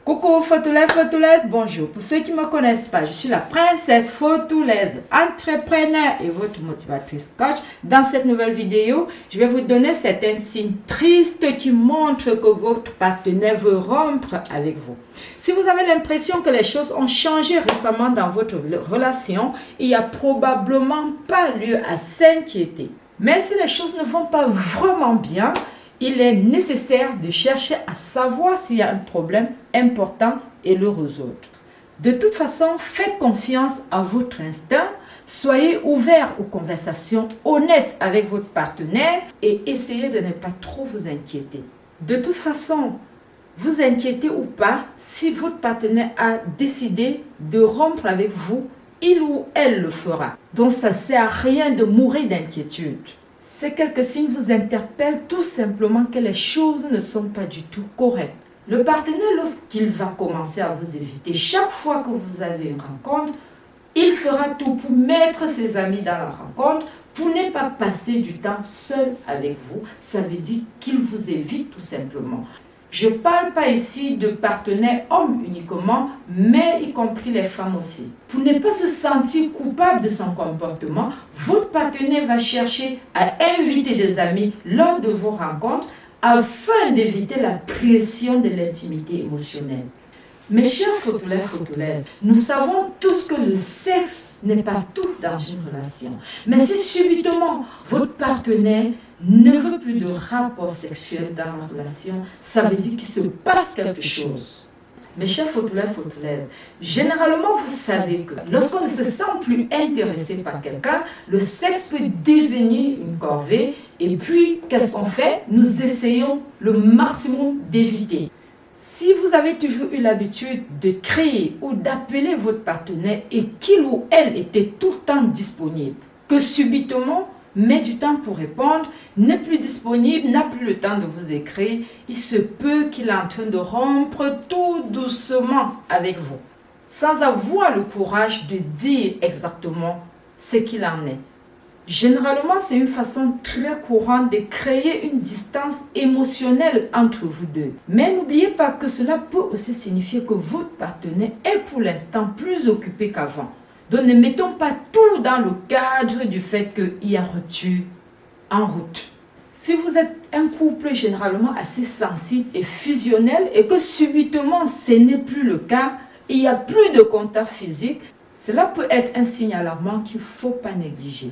Coucou Photoulaise, bonjour. Pour ceux qui ne me connaissent pas, je suis la princesse Photoulaise, entrepreneur et votre motivatrice coach. Dans cette nouvelle vidéo, je vais vous donner certains signes tristes qui montrent que votre partenaire veut rompre avec vous. Si vous avez l'impression que les choses ont changé récemment dans votre relation, il n'y a probablement pas lieu à s'inquiéter. Mais si les choses ne vont pas vraiment bien, il est nécessaire de chercher à savoir s'il y a un problème important et le résoudre. De toute façon, faites confiance à votre instinct, soyez ouvert aux conversations honnêtes avec votre partenaire et essayez de ne pas trop vous inquiéter. De toute façon, vous inquiétez ou pas, si votre partenaire a décidé de rompre avec vous, il ou elle le fera. Donc ça ne sert à rien de mourir d'inquiétude. Ces quelques signes vous interpellent tout simplement que les choses ne sont pas du tout correctes. Le partenaire, lorsqu'il va commencer à vous éviter, chaque fois que vous avez une rencontre, il fera tout pour mettre ses amis dans la rencontre, pour ne pas passer du temps seul avec vous. Ça veut dire qu'il vous évite tout simplement. Je ne parle pas ici de partenaires hommes uniquement, mais y compris les femmes aussi. Pour ne pas se sentir coupable de son comportement, votre partenaire va chercher à inviter des amis lors de vos rencontres afin d'éviter la pression de l'intimité émotionnelle. Mes chers Photoulaises, nous savons tous que le sexe n'est pas tout dans une relation. Mais si subitement votre partenaire ne veut plus de rapport sexuel dans la relation, ça veut dire qu'il se passe quelque chose. Mes chers Photoulaises, généralement vous savez que lorsqu'on ne se sent plus intéressé par quelqu'un, le sexe peut devenir une corvée et puis qu'est-ce qu'on fait? Nous essayons le maximum d'éviter. Si vous avez toujours eu l'habitude de créer ou d'appeler votre partenaire et qu'il ou elle était tout le temps disponible, que subitement met du temps pour répondre, n'est plus disponible, n'a plus le temps de vous écrire, il se peut qu'il est en train de rompre tout doucement avec vous, sans avoir le courage de dire exactement ce qu'il en est. Généralement, c'est une façon très courante de créer une distance émotionnelle entre vous deux. Mais n'oubliez pas que cela peut aussi signifier que votre partenaire est pour l'instant plus occupé qu'avant. Donc ne mettons pas tout dans le cadre du fait qu'il y a rupture en route. Si vous êtes un couple généralement assez sensible et fusionnel et que subitement ce n'est plus le cas, il n'y a plus de contact physique, cela peut être un signe alarmant qu'il ne faut pas négliger.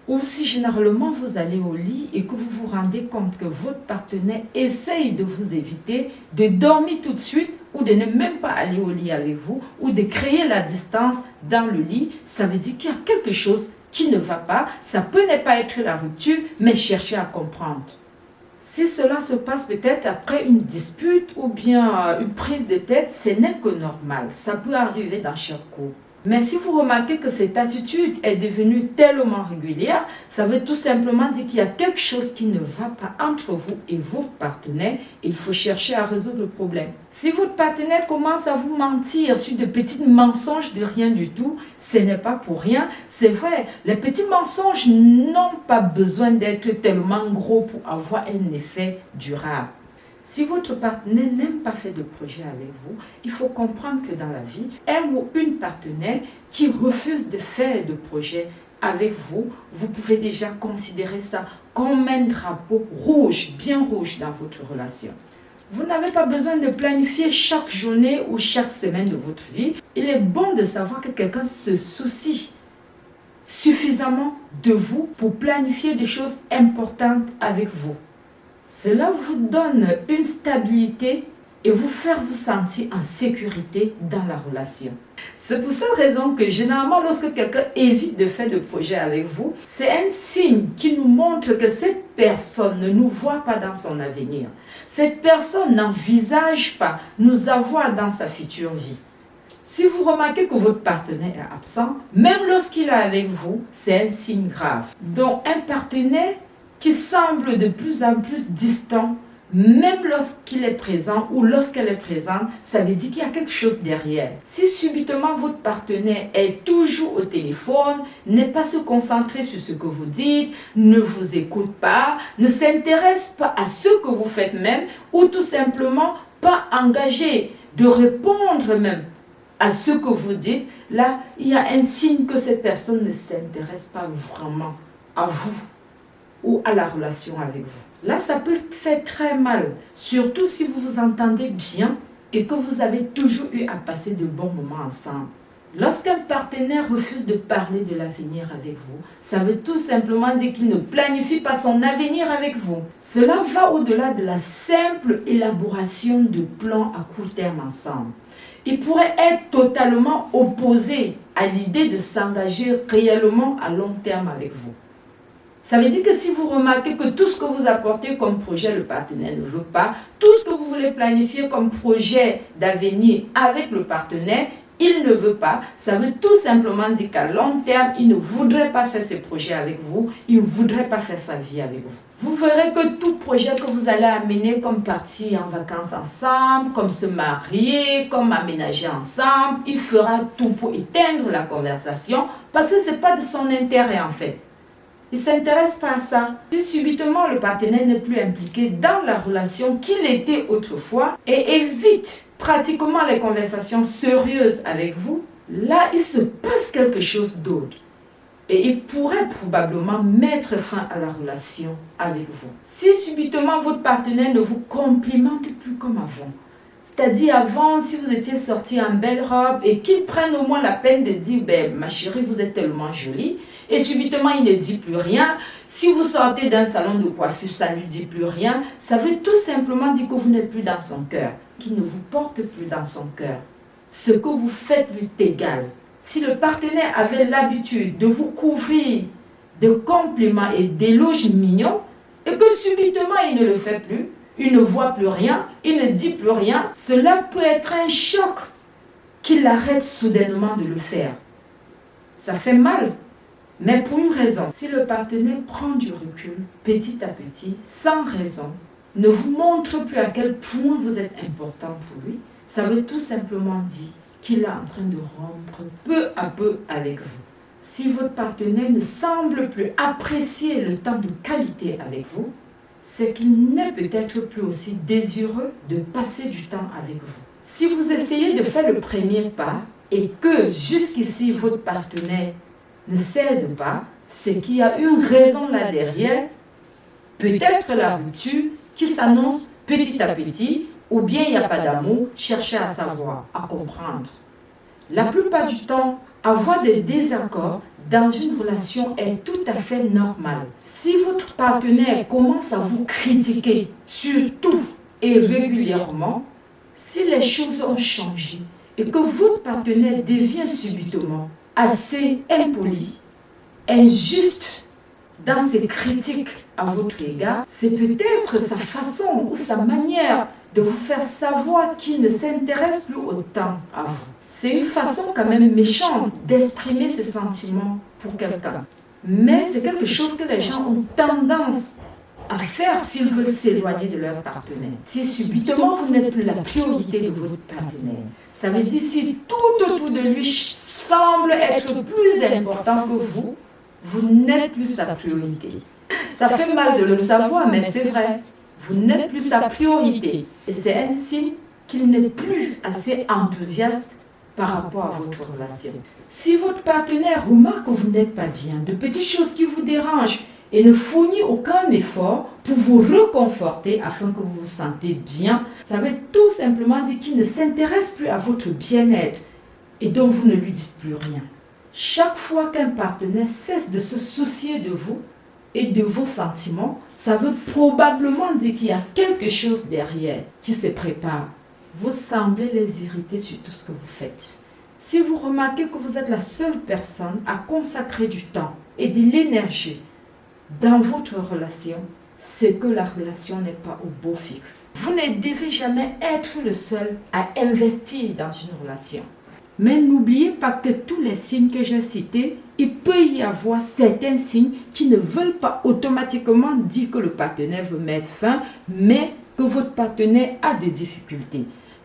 Ou si généralement vous allez au lit et que vous vous rendez compte que votre partenaire essaye de vous éviter, de dormir tout de suite ou de ne même pas aller au lit avec vous ou de créer la distance dans le lit, ça veut dire qu'il y a quelque chose qui ne va pas. Ça peut ne pas être la rupture, mais cherchez à comprendre. Si cela se passe peut-être après une dispute ou bien une prise de tête, ce n'est que normal. Ça peut arriver dans chaque couple. Mais si vous remarquez que cette attitude est devenue tellement régulière, ça veut tout simplement dire qu'il y a quelque chose qui ne va pas entre vous et votre partenaire. Il faut chercher à résoudre le problème. Si votre partenaire commence à vous mentir sur de petits mensonges de rien du tout, ce n'est pas pour rien. C'est vrai, les petits mensonges n'ont pas besoin d'être tellement gros pour avoir un effet durable. Si votre partenaire n'aime pas faire de projet avec vous, il faut comprendre que dans la vie, un ou une partenaire qui refuse de faire de projet avec vous, vous pouvez déjà considérer ça comme un drapeau rouge, bien rouge dans votre relation. Vous n'avez pas besoin de planifier chaque journée ou chaque semaine de votre vie. Il est bon de savoir que quelqu'un se soucie suffisamment de vous pour planifier des choses importantes avec vous. Cela vous donne une stabilité et vous faire vous sentir en sécurité dans la relation. C'est pour cette raison que généralement lorsque quelqu'un évite de faire de projet avec vous, c'est un signe qui nous montre que cette personne ne nous voit pas dans son avenir. Cette personne n'envisage pas nous avoir dans sa future vie. Si vous remarquez que votre partenaire est absent, même lorsqu'il est avec vous, c'est un signe grave. Donc un partenaire qui semble de plus en plus distant, même lorsqu'il est présent ou lorsqu'elle est présente, ça veut dire qu'il y a quelque chose derrière. Si subitement votre partenaire est toujours au téléphone, n'est pas se concentrer sur ce que vous dites, ne vous écoute pas, ne s'intéresse pas à ce que vous faites même, ou tout simplement pas engagé de répondre même à ce que vous dites, là, il y a un signe que cette personne ne s'intéresse pas vraiment à vous ou à la relation avec vous. Là, ça peut faire très mal, surtout si vous vous entendez bien et que vous avez toujours eu à passer de bons moments ensemble. Lorsqu'un partenaire refuse de parler de l'avenir avec vous, ça veut tout simplement dire qu'il ne planifie pas son avenir avec vous. Cela va au-delà de la simple élaboration de plans à court terme ensemble. Il pourrait être totalement opposé à l'idée de s'engager réellement à long terme avec vous. Ça veut dire que si vous remarquez que tout ce que vous apportez comme projet, le partenaire ne veut pas, tout ce que vous voulez planifier comme projet d'avenir avec le partenaire, il ne veut pas, ça veut tout simplement dire qu'à long terme, il ne voudrait pas faire ses projets avec vous, il ne voudrait pas faire sa vie avec vous. Vous verrez que tout projet que vous allez amener, comme partir en vacances ensemble, comme se marier, comme aménager ensemble, il fera tout pour éteindre la conversation parce que ce n'est pas de son intérêt en fait. Il ne s'intéresse pas à ça. Si subitement le partenaire n'est plus impliqué dans la relation qu'il était autrefois et évite pratiquement les conversations sérieuses avec vous, là il se passe quelque chose d'autre. Et il pourrait probablement mettre fin à la relation avec vous. Si subitement votre partenaire ne vous complimente plus comme avant, c'est-à-dire avant, si vous étiez sorti en belle robe et qu'il prenne au moins la peine de dire « ma chérie, vous êtes tellement jolie » et subitement il ne dit plus rien. Si vous sortez d'un salon de coiffure, ça ne lui dit plus rien. Ça veut tout simplement dire que vous n'êtes plus dans son cœur, qu'il ne vous porte plus dans son cœur. Ce que vous faites lui est égal. Si le partenaire avait l'habitude de vous couvrir de compliments et d'éloges mignons et que subitement il ne le fait plus, il ne voit plus rien, il ne dit plus rien, cela peut être un choc qu'il arrête soudainement de le faire. Ça fait mal, mais pour une raison. Si le partenaire prend du recul, petit à petit, sans raison, ne vous montre plus à quel point vous êtes important pour lui, ça veut tout simplement dire qu'il est en train de rompre peu à peu avec vous. Si votre partenaire ne semble plus apprécier le temps de qualité avec vous, c'est qu'il n'est peut-être plus aussi désireux de passer du temps avec vous. Si vous essayez de faire le premier pas et que jusqu'ici votre partenaire ne cède pas, c'est qu'il y a une raison là derrière, peut-être la rupture qui s'annonce petit à petit, ou bien il n'y a pas d'amour, cherchez à savoir, à comprendre. La plupart du temps, avoir des désaccords dans une relation est tout à fait normal. Si votre partenaire commence à vous critiquer, surtout et régulièrement, si les choses ont changé et que votre partenaire devient subitement assez impoli, injuste dans ses critiques à votre égard, c'est peut-être sa façon ou sa manière de vous faire savoir qu'il ne s'intéresse plus autant à vous. C'est une façon quand même méchante d'exprimer ses sentiments pour quelqu'un. Mais c'est quelque chose que les gens ont tendance à faire s'ils veulent s'éloigner de leur partenaire. Si subitement vous n'êtes plus la priorité de votre partenaire, ça veut dire si tout autour de lui semble être plus important que vous, vous n'êtes plus sa priorité. Ça fait mal de le savoir, mais c'est vrai. Vous n'êtes plus sa priorité. Et c'est un signe qu'il n'est plus assez enthousiaste par rapport à votre relation. Si votre partenaire remarque que vous n'êtes pas bien, de petites choses qui vous dérangent et ne fournit aucun effort pour vous réconforter afin que vous vous sentez bien, ça veut tout simplement dire qu'il ne s'intéresse plus à votre bien-être et donc vous ne lui dites plus rien. Chaque fois qu'un partenaire cesse de se soucier de vous et de vos sentiments, ça veut probablement dire qu'il y a quelque chose derrière qui se prépare. Vous semblez les irriter sur tout ce que vous faites. Si vous remarquez que vous êtes la seule personne à consacrer du temps et de l'énergie dans votre relation, c'est que la relation n'est pas au beau fixe. Vous ne devez jamais être le seul à investir dans une relation. Mais n'oubliez pas que tous les signes que j'ai cités, il peut y avoir certains signes qui ne veulent pas automatiquement dire que le partenaire veut mettre fin, mais que votre partenaire a des difficultés.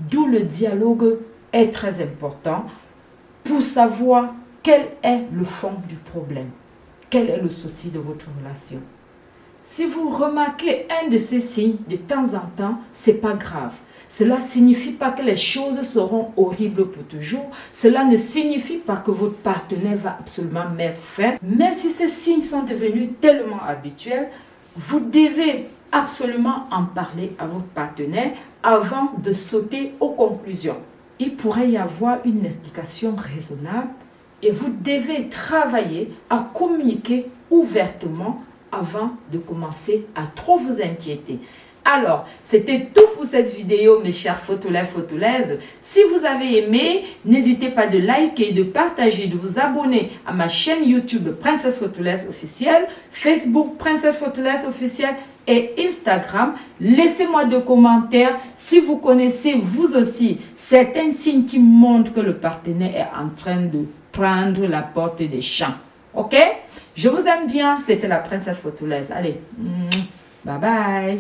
D'où le dialogue est très important pour savoir quel est le fond du problème, quel est le souci de votre relation. Si vous remarquez un de ces signes de temps en temps, ce n'est pas grave. cela ne signifie pas que les choses seront horribles pour toujours. Cela ne signifie pas que votre partenaire va absolument mettre fin. Mais si ces signes sont devenus tellement habituels, vous devez absolument en parler à votre partenaire avant de sauter aux conclusions. Il pourrait y avoir une explication raisonnable et vous devez travailler à communiquer ouvertement avant de commencer à trop vous inquiéter. Alors, c'était tout pour cette vidéo, mes chers photolais, photolaises. Si vous avez aimé, n'hésitez pas de liker, de partager, de vous abonner à ma chaîne YouTube Princesse Photolaise Officielle, Facebook Princesse Photolaise Officielle et Instagram. Laissez-moi des commentaires si vous connaissez vous aussi certains signes qui montrent que le partenaire est en train de prendre la porte des champs. Ok? Je vous aime bien. C'était la Princesse Photolaise. Allez, bye bye.